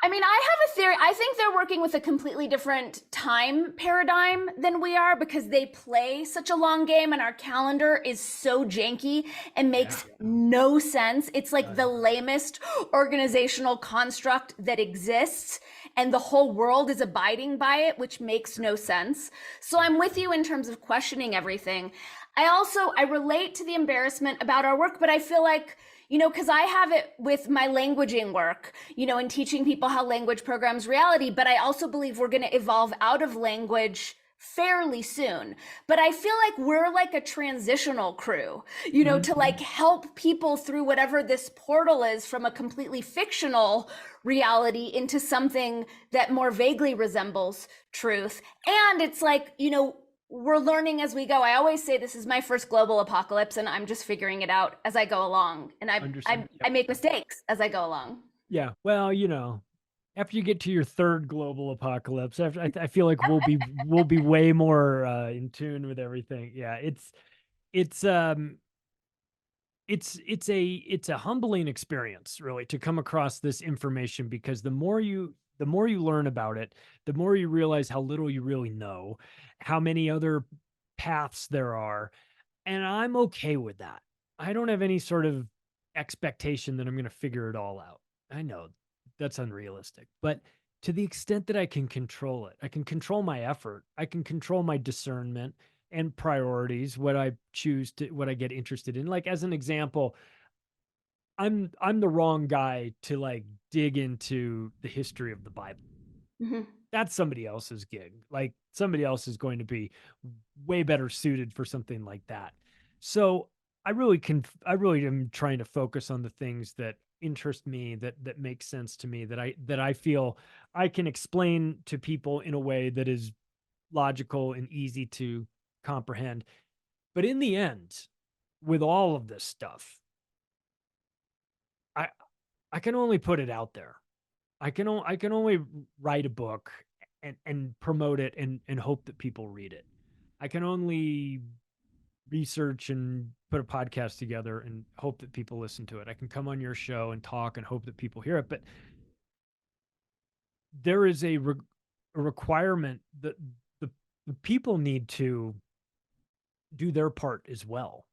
I mean, I have a theory. I think they're working with a completely different time paradigm than we are because they play such a long game and our calendar is so janky and Yeah. makes no sense. It's like the Doesn't. lamest organizational construct that exists and the whole world is abiding by it, which makes no sense. So Yeah. I'm with you in terms of questioning everything. I relate to the embarrassment about our work, but I feel like, because I have it with my languaging work, and teaching people how language programs reality, but I also believe we're going to evolve out of language fairly soon. But I feel like we're like a transitional crew, to like help people through whatever this portal is from a completely fictional reality into something that more vaguely resembles truth. And it's like, we're learning as we go. I always say this is my first global apocalypse and I'm just figuring it out as I go along. And I Understand. I, I make mistakes as I go along. Yeah. Well, after you get to your third global apocalypse, after I feel like we'll be way more in tune with everything. Yeah, it's it's a humbling experience really to come across this information because the more you learn about it, the more you realize how little you really know, how many other paths there are, and I'm okay with that. I don't have any sort of expectation that I'm going to figure it all out. I know that's unrealistic, but to the extent that I can control it, I can control my effort, I can control my discernment and priorities, what I get interested in. Like as an example, I'm the wrong guy to like dig into the history of the Bible. Mhm. That's somebody else's gig. Like somebody else is going to be way better suited for something like that. So I really am trying to focus on the things that interest me, that make sense to me, that I feel I can explain to people in a way that is logical and easy to comprehend. But in the end, with all of this stuff, I I can only put it out there. I can only write a book and promote it and hope that people read it. I can only research and put a podcast together and hope that people listen to it. I can come on your show and talk and hope that people hear it, but there is a requirement that the, the people need to do their part as well.